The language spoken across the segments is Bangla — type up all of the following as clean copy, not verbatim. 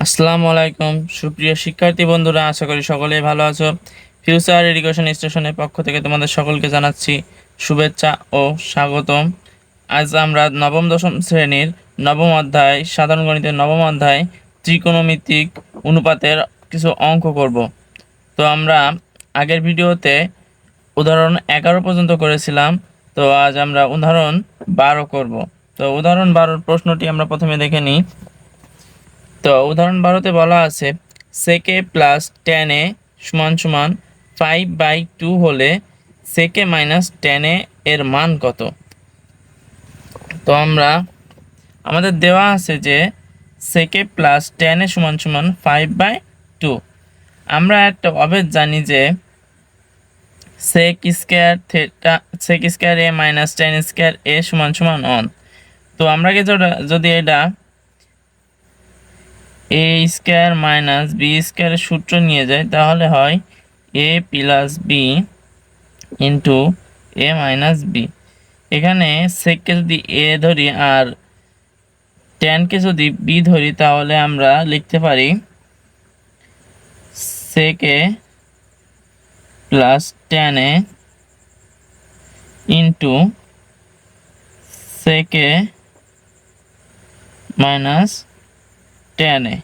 আসসালামু আলাইকুম সুপ্রিয় শিক্ষার্থী বন্ধুরা, আশা করি সকলেই ভালো আছো। ফিউচার এডুকেশন স্টেশনের পক্ষ থেকে তোমাদের সকলকে জানাচ্ছি শুভেচ্ছা ও স্বাগতম। আজ আমরা নবম দশম শ্রেণীর নবম অধ্যায় সাধারণ গণিতের নবম অধ্যায় ত্রিকোণমিতিক অনুপাতের কিছু অঙ্ক করব। তো আমরা আগের ভিডিওতে উদাহরণ 11 পর্যন্ত করেছিলাম। তো আজ আমরা উদাহরণ 12 করব। তো উদাহরণ 12 প্রশ্নটি আমরা প্রথমে দেখে নিই। তো উদাহরণ 12তে বলা আছে সেকে প্লাস টেন এ সমান সমান 5/2 হলে সেকে মাইনাস টেন এর মান কত। তো আমাদের দেওয়া আছে যে সেকে প্লাস টেন এ সমান সমান 5/2। আমরা একটা অভেদ জানি যে সেক স্কোয়ার এ মাইনাস টেন স্কোয়ার এ সমান সমান অন। তো আমরা যদি এটা এ স্কোয়ার মাইনাস বি স্কোয়ারের সূত্র নিয়ে যায় তাহলে হয় এ প্লাস বি ইন্টু এ মাইনাস বি। এখানে সেককে যদি এ ধরি আর টেনকে যদি বি ধরি তাহলে আমরা লিখতে পারি সেকে প্লাস টেন এ ইন্টু সেকে মাইনাস টেন এ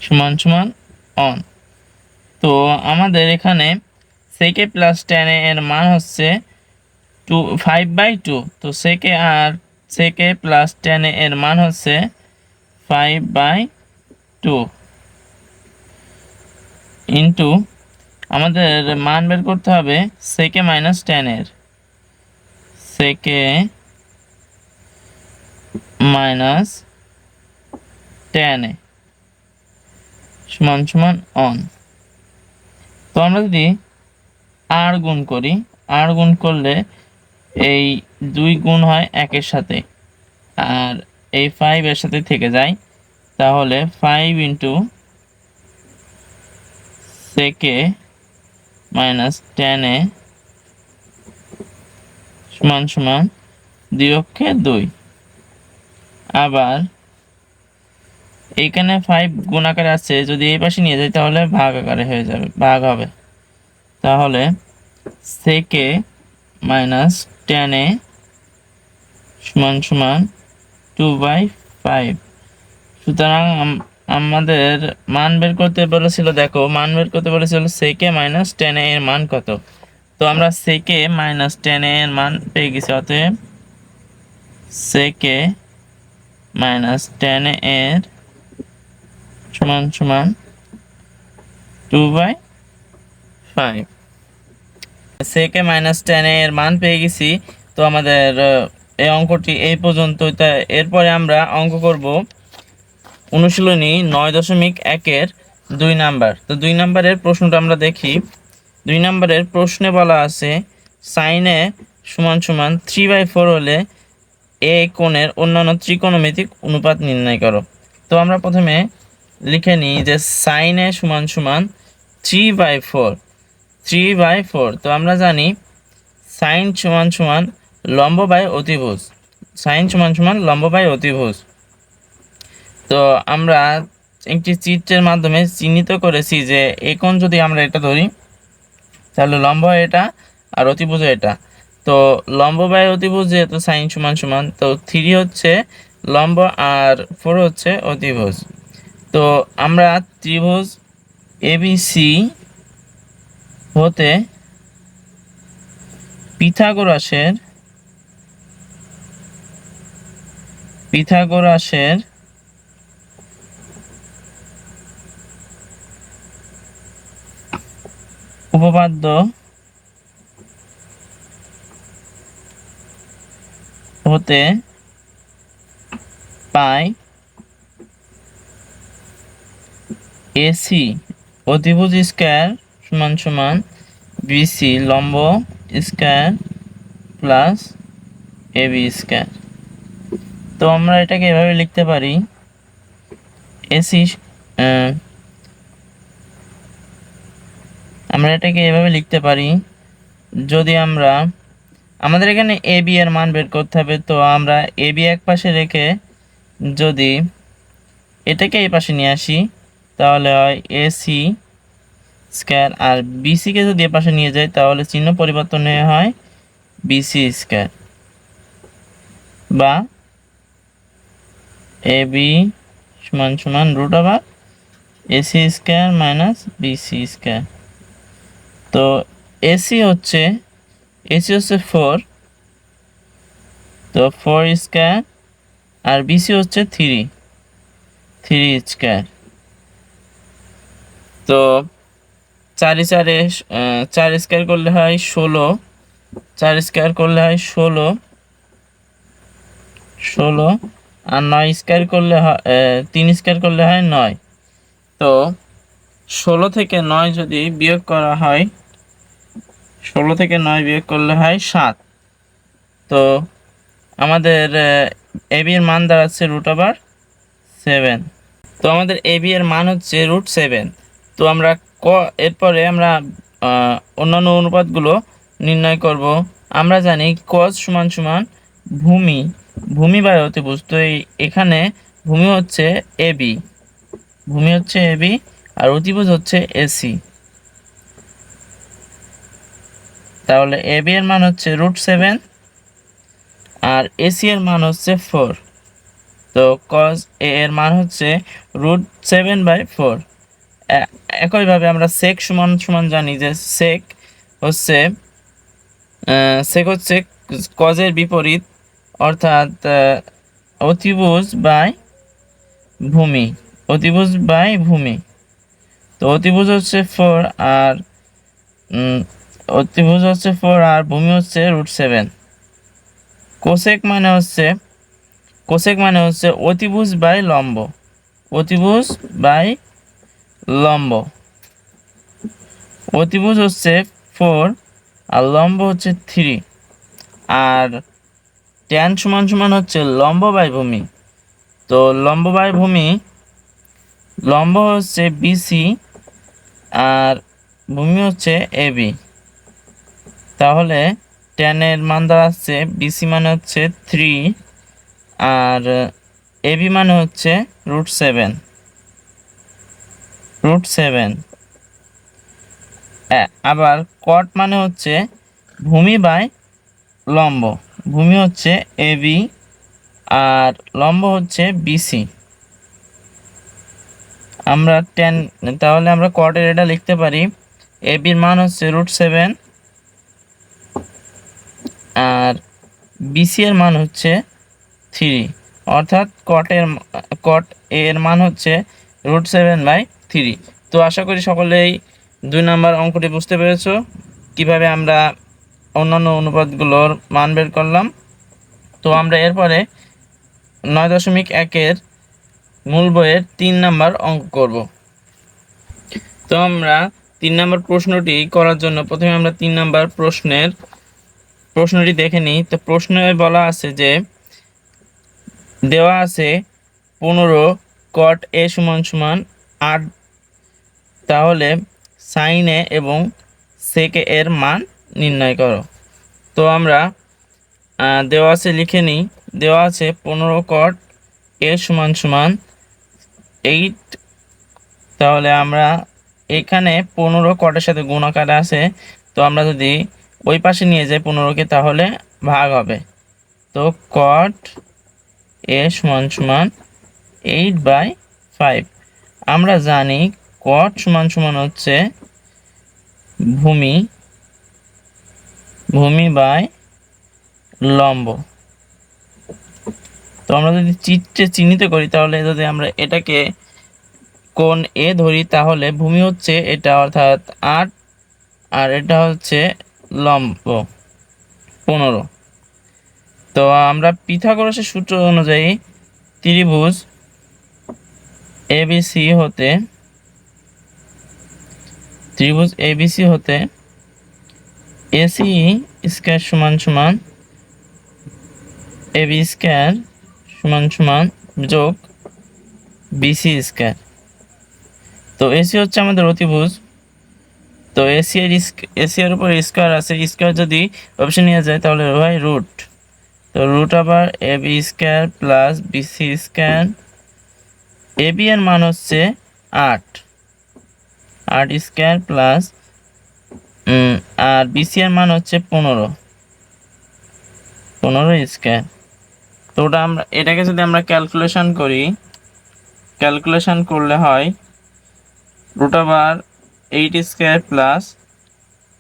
সমান সমান অন। তো আমাদের এখানে সেকে প্লাস টেন এর মান হচ্ছে 5/2। তো সেকে প্লাস টেন এর মান হচ্ছে 5/2 ইন্টু আমাদের মান বের করতে হবে সেকে মাইনাস টেন এর। সেকে মাইনাস টেন এ সমান সমান অন। তো আমরা যদি আর গুণ করি, আর গুণ করলে এই 2 গুণ হয় 1-এর সাথে আর এই 5 এর সাথে থেকে যায়, তাহলে 5 ইন্টু সেকে মাইনাস টেন এ সমান সমান 2 2। আবার এইখানে 5 গুণ আকারে আছে, যদি এই পাশে নিয়ে যাই তাহলে ভাগ আকারে হয়ে যাবে, ভাগ হবে। তাহলে সেকে মাইনাস টেন এ সমান সমান 2/5। সুতরাং আমাদের মান বের করতে বলেছিল, দেখো মান বের করতে বলেছিল সেকে মাইনাস টেন এর মান কত। তো আমরা সেকে মাইনাস টেন এর মান পেয়ে গেছি, অতএব সেকে মাইনাস টেন এর সমান সমান 2/5। সেকে মাইনাস টেন এর মান পেয়ে গেছি। তো আমাদের এই অঙ্কটি এই পর্যন্ত। এরপরে আমরা অঙ্ক করব অনুশীলনী 9.1-এর 2 নাম্বার। তো 2 নাম্বারের প্রশ্নটা আমরা দেখি। 2 নাম্বারের প্রশ্নে বলা আছে সাইন এ সমান সমান 3/4 হলে এ কোণের অন্যান্য ত্রিকোণমিতিক অনুপাত নির্ণয় করো। তো আমরা প্রথমে লিখে নিই যে সাইন এ সমান সমান 3/4। তো আমরা জানি সাইন সমান সমান লম্ব বাই অতিভুজ। সাইন সমান সমান লম্ব বাই অতিভুজ। তো আমরা একটি চিত্রের মাধ্যমে চিহ্নিত করেছি যে এই কোণ যদি আমরা এটা ধরি তাহলে লম্ব এটা আর অতিভুজ এটা। তো লম্ব বাই অতিভুজ যেহেতু সাইন সমান সমান, তো 3 হচ্ছে লম্ব আর 4 হচ্ছে অতিভুজ। তো আমরা ত্রিভুজ এবিসি হতে পিথাগোরাসের উপপাদ্য হতে পাই এসি অতিভুজ স্কয়ার সমান সমান বিসি লম্ব স্কয়ার প্লাস এবি স্কয়ার। তো আমরা এটাকে এভাবে লিখতে পারি এসি আমরা এটাকে এভাবে লিখতে পারি, যদি আমাদের এখানে এ বি এর মান বের করতে হবে। তো আমরা এ বি এক পাশে রেখে যদি এটাকে এই পাশে নিয়ে আসি, তাহলে হয় এসি স্কয়ার, আর বিসিকে যদি এ পাশে নিয়ে যাই তাহলে চিহ্ন পরিবর্তন হয়ে হয় বিসি স্কয়ার, বা এ বি সমান সমান root over AC square minus BC square. তো এসি হচ্ছে 4, তো 4 স্কয়ার, আর বিসি হচ্ছে 3 স্কয়ার। তো 4 স্কয়ার করলে হয় 16, 4 স্কয়ার করলে হয় 16, আর 9 স্কয়ার করলে হয় 3 স্কয়ার করলে হয় 9। তো 16 থেকে 9 যদি বিয়োগ করা হয়, 16 থেকে 9 বিয়োগ করলে হয় 7। তো আমাদের এবি এর মান দাঁড়াচ্ছে √7। তো আমাদের এবি এর মান হচ্ছে √7। তো আমরা এরপরে আমরা অন্যান্য অনুপাতগুলো নির্ণয় করব। আমরা জানি cos সমান সমান ভূমি বাই অতিভুজ। তো এখানে ভূমি হচ্ছে এবি, আর অতিভুজ হচ্ছে এসি। তাহলে এবি এর মান হচ্ছে √7 আর এসি এর মান হচ্ছে 4। তো cos a এর মান হচ্ছে √7/4। একইভাবে আমরা sec সমান সমান জানি যে sec হচ্ছে cos এর বিপরীত, অর্থাৎ অতিভুজ বাই ভূমি, তো অতিভুজ হচ্ছে 4 আর ভূমি হচ্ছে √7। কোসেক মানে হচ্ছে অতিভুজ বাই লম্ব, অতিভুজ হচ্ছে 4 আর লম্ব হচ্ছে 3, আর ট্যান সমান সমান হচ্ছে লম্ব বাই ভূমি। তো লম্ব হচ্ছে বিসি আর ভূমি হচ্ছে এবি। তাহলে ট্যানের মান দাঁড়াচ্ছে বিসি মানে হচ্ছে 3 আর এবি মানে হচ্ছে √7। আবার কট মানে হচ্ছে ভূমি বাই লম্ব, ভূমি হচ্ছে এবি আর লম্ব হচ্ছে বিসি। তাহলে আমরা কটের এটা লিখতে পারি, এবির মান হচ্ছে √7 আর বিসি এর মান হচ্ছে 3, অর্থাৎ কট এর মান হচ্ছে √7/3। তো আশা করি সকলেই 2 নম্বর অঙ্কটি বুঝতে পেরেছো, কিভাবে আমরা অন্যান্য অনুপাতগুলোর মান বের করলাম। তো আমরা এরপরে 9.1 মূল বইয়ের 3 নম্বর অঙ্ক করব। তো আমরা 3 নম্বর প্রশ্নটি করার জন্য প্রথমে আমরা 3 নম্বর প্রশ্নটি দেখে নিই। তো প্রশ্নে বলা আছে যে দেওয়া আছে 15 cot a সমান সমান 8, তাহলে sin a এবং sec a এর মান নির্ণয় করো। তো আমরা দেওয়া আছে লিখে নিই। দেওয়া আছে 15 cot a সমান সমান 8, তাহলে আমরা এখানে 15 cot এর সাথে গুণ আকারে আছে, তো আমরা যদি ওই পাশে নিয়ে যাই 15কে তাহলে ভাগ হবে। তো cot a সমান সমান 8/5। আমরা জানি cot সমান সমান হচ্ছে ভূমি বাই লম্ব। তো আমরা যদি চিত্রে চিহ্নিত করি, তাহলে যদি আমরা এটাকে কোণ এ ধরি তাহলে ভূমি হচ্ছে এটা, অর্থাৎ 8, আর এটা হচ্ছে লম্ব 15। তো আমরা পিথাগোরাসের সূত্র অনুযায়ী ত্রিভুজ এবিসি হতে এসি স্কয়ার সমান সমান এবি স্কয়ার সমান সমান যোগ বিসি স্কয়ার। তো এসি হচ্ছে আমাদের অতিভুজ, তো এসি এর উপর স্কয়ার আছে, স্কয়ার যদি অপশন নিয়ে যায় তাহলে হয় রুট। তো রুট আবার A B square plus B C square A B এর মান হচ্ছে 8 স্কোয়ার প্লাস আর বিসি এর মান হচ্ছে 15 স্কোয়ার। তো ওটা এটাকে যদি আমরা ক্যালকুলেশন করি, ক্যালকুলেশন করলে হয় √8 স্কোয়ার প্লাস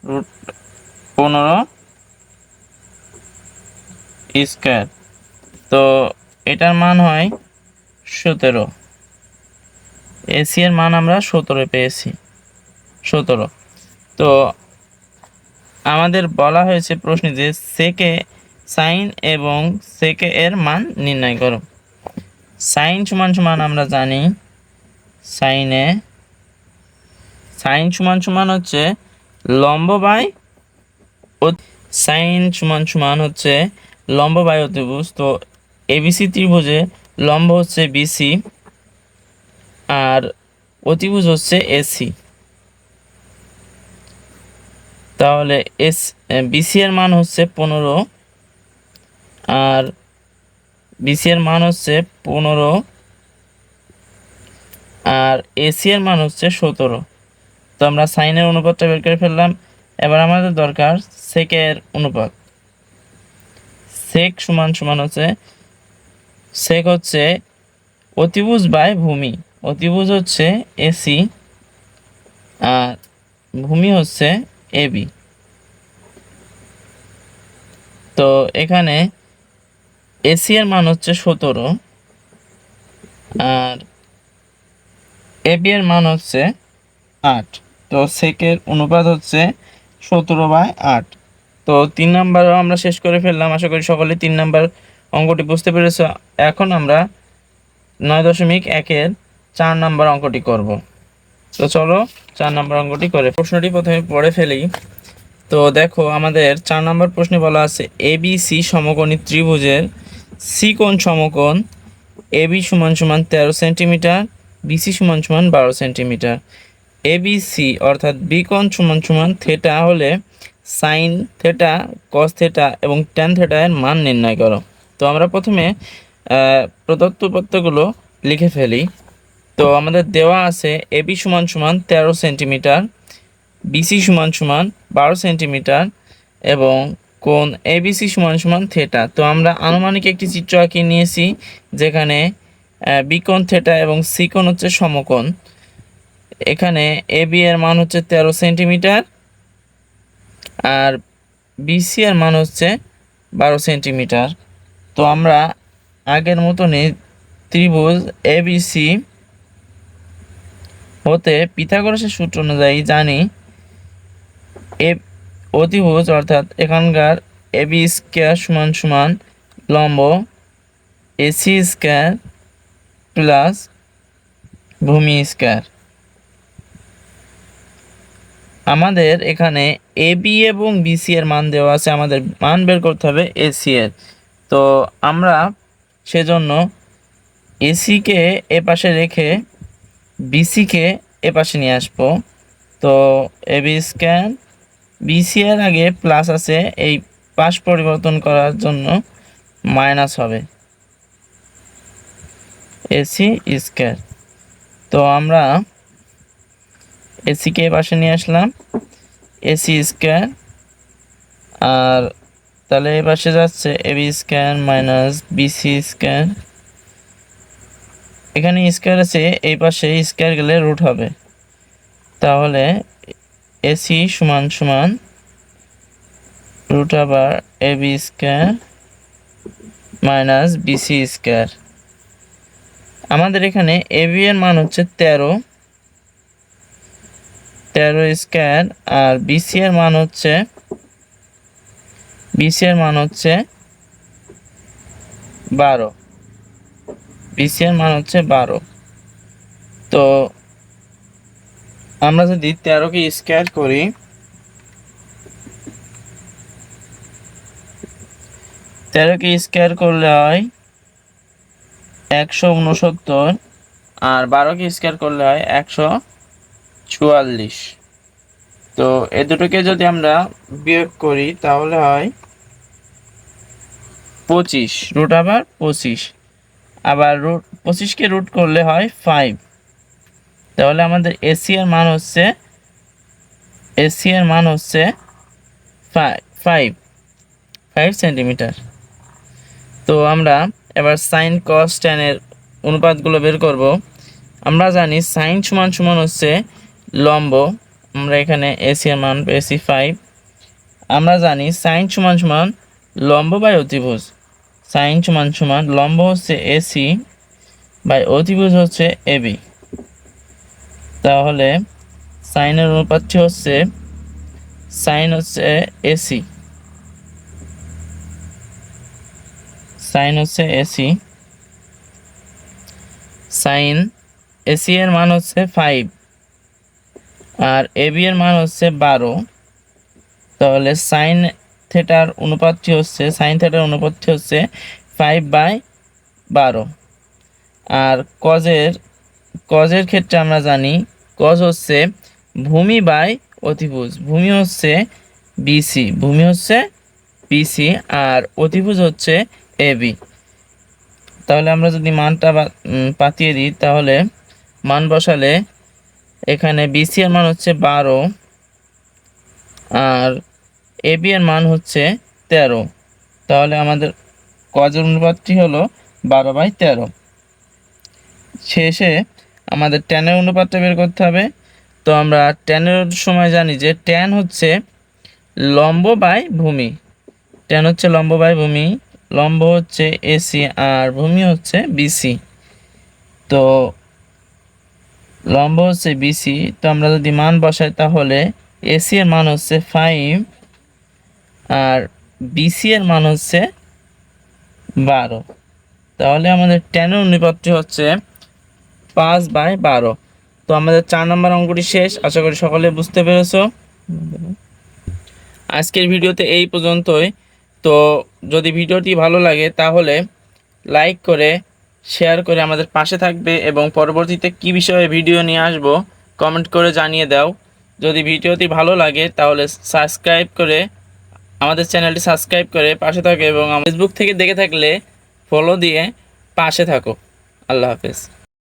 √15 স্কোয়ার। তো এটার মান হয় 17। এসি এর মান আমরা 17 পেয়েছি, 17। তো আমাদের বলা হয়েছে প্রশ্নে যে সেকে সাইন এবং সেকে এর মান নির্ণয় করো। সাইন সমান সমান আমরা জানি সাইন সমান সমান হচ্ছে লম্ব বাই সাইন সমান সমান হচ্ছে লম্ব বাই অতিভুজ। তো এবিসি ত্রিভুজে লম্ব হচ্ছে বিসি আর অতিভুজ হচ্ছে এসি। তাহলে বিসি এর মান হচ্ছে 15 আর বিসি এর মান হচ্ছে 15 আর এসি এর মান হচ্ছে 17। তো আমরা সাইনের অনুপাতটা বের করে ফেললাম। এবার আমাদের দরকার সেকের অনুপাত। সেক সমান সমান হচ্ছে সেক হচ্ছে অতিভুজ বাই ভূমি। অতিভুজ হচ্ছে এসি আর ভূমি হচ্ছে এবি। তো এখানে এসি এর মান হচ্ছে 17 আর এবি এর মান হচ্ছে 8। তো সেকের অনুপাত হচ্ছে 17/8। তো 3 নাম্বারও আমরা শেষ করে ফেললাম। আশা করি সকলে 3 নাম্বার অঙ্কটি বুঝতে পেরেছ। এখন আমরা 9.1-এর 4 নাম্বার অঙ্কটি করব। তো চলো 4 নাম্বার অঙ্কটি করে প্রশ্নটি প্রথমে পড়ে ফেলি। তো দেখো আমাদের 4 নাম্বার প্রশ্নে বলা আছে এবিসি সমকোণী ত্রিভুজের সি কোণ সমকোণ এবি সমান সমান 13 সেন্টিমিটার, বিসি সমান সমান 12 সেন্টিমিটার। এবিসি অর্থাৎ বি কোণ সমান সমান থিটা হলে সাইন থিটা, কস থিটা এবং ট্যান থিটা এর মান নির্ণয় করো। তো আমরা প্রথমে প্রদত্ত উপাত্তগুলো লিখে ফেলি। তো আমাদের দেওয়া আছে এবি সমান সমান 13 সেন্টিমিটার, বিসি সমান সমান 12 সেন্টিমিটার এবং কোণ এবিসি সমান সমান থিটা। তো আমরা আনুমানিক একটি চিত্র আঁকিয়ে নিয়েছি যেখানে বি কোণ থিটা এবং সি কোণ হচ্ছে সমকোণ। এখানে এবি এর মান হচ্ছে 13 সেন্টিমিটার আর বিসি এর মান হচ্ছে 12 সেন্টিমিটার। তো আমরা আগের মতনই ত্রিভুজ এবিসি হতে পিথাগোরাসের সূত্র অনুযায়ী জানি অতিভুজ অর্থাৎ এখানকার এবি স্কয়ার সমান সমান লম্ব এসি স্কয়ার প্লাস ভূমি স্কয়ার। আমাদের এখানে এবি এবং বিসি এর মান দেওয়া আছে, আমাদের মান বের করতে হবে এসি এর। তো আমরা সেজন্য এসিকে এ পাশে রেখে বিসিকে এ পাশে নিয়ে আসবো। তো এবি স্কয়ার, বিসি এর আগে প্লাস আছে, এই পাশ পরিবর্তন করার জন্য মাইনাস হবে এসি স্কয়ার। তো আমরা এসিকে এ পাশে নিয়ে আসলাম এসি স্কয়ার আর তাহলে এ পাশে যাচ্ছে AB square minus BC square. এখানে স্কয়ার আছে, এই পাশে স্কয়ার গেলে রুট হবে। তাহলে এসি সমান সমান √এবি স্কয়ার মাইনাস বিসি স্কয়ার। আমাদের এখানে এবি এর মান হচ্ছে 13 স্কয়ার আর বিসি এর মান হচ্ছে 12। বিসি এর মান হচ্ছে 12। তো আমরা যদি 13কে স্কয়ার করি, 13কে স্কয়ার করলে হয় 169 আর 12কে স্কয়ার করলে হয় 144। তো এ দুটোকে যদি আমরা বিয়োগ করি তাহলে হয় 25, √25। আবার 25কে রুট করলে হয় 5। তাহলে আমাদের এসি এর মান হচ্ছে 5 সেন্টিমিটার। তো আমরা এবার সাইন কস ট্যান এর অনুপাতগুলো বের করব। আমরা জানি সাইন সমান সমান হচ্ছে লম্ব, আমরা এখানে এসি এর মান পেয়েছি 5। আমরা জানি সাইন সমান সমান লম্ব বাই অতিভুজ, সাইন সমান সমান লম্ব হচ্ছে এসি বাই অতিভুজ হচ্ছে এবি। তাহলে সাইনের অনুপাতটি হচ্ছে সাইন হচ্ছে এসি, সাইন হচ্ছে এসি, সাইন এসি এর মান হচ্ছে 5 আর এবি এর মান হচ্ছে 12। তাহলে সাইন থিটার অনুপাতটি হচ্ছে 5/12। আর কজের ক্ষেত্রে আমরা জানি কজ হচ্ছে ভূমি বাই অতিভুজ, ভূমি হচ্ছে বিসি আর অতিভুজ হচ্ছে এবি। তাহলে আমরা যদি মানটা পাতিয়ে দিই, তাহলে মান বসালে এখানে বিসি এর মান হচ্ছে 12 আর এবি এর মান হচ্ছে 13। তাহলে আমাদের কজের অনুপাতটি হলো 12/13। শেষে আমাদের ট্যানের অনুপাতটা বের করতে হবে। তো আমরা ট্যানের সময় জানি যে ট্যান হচ্ছে লম্ব বাই ভূমি, ট্যান হচ্ছে লম্ব বাই ভূমি, লম্ব হচ্ছে এসি আর ভূমি হচ্ছে বিসি। তো লম্ব হচ্ছে বিসি, তো আমরা যদি মান বসাই তাহলে এসি এর মান হচ্ছে 5 আর বিসি এর মান হচ্ছে 12। তাহলে আমাদের ট্যানের অনুপাতটি হচ্ছে 5/12। তো আমাদের 4 নম্বর অঙ্কটি শেষ। আশা করি সকলে বুঝতে পেরেছো। আজকের ভিডিওতে এই পর্যন্তই। তো যদি ভিডিওটি ভালো লাগে তাহলে লাইক করে শেয়ার করে আমাদের পাশে থাকবে এবং পরবর্তীতে কী বিষয়ে ভিডিও নিয়ে আসবো কমেন্ট করে জানিয়ে দাও। যদি ভিডিওটি ভালো লাগে তাহলে আমাদের চ্যানেলটি সাবস্ক্রাইব করে পাশে থাকো এবং ফেসবুক থেকে দেখে থাকলে ফলো দিয়ে পাশে থাকো। আল্লাহ হাফেজ।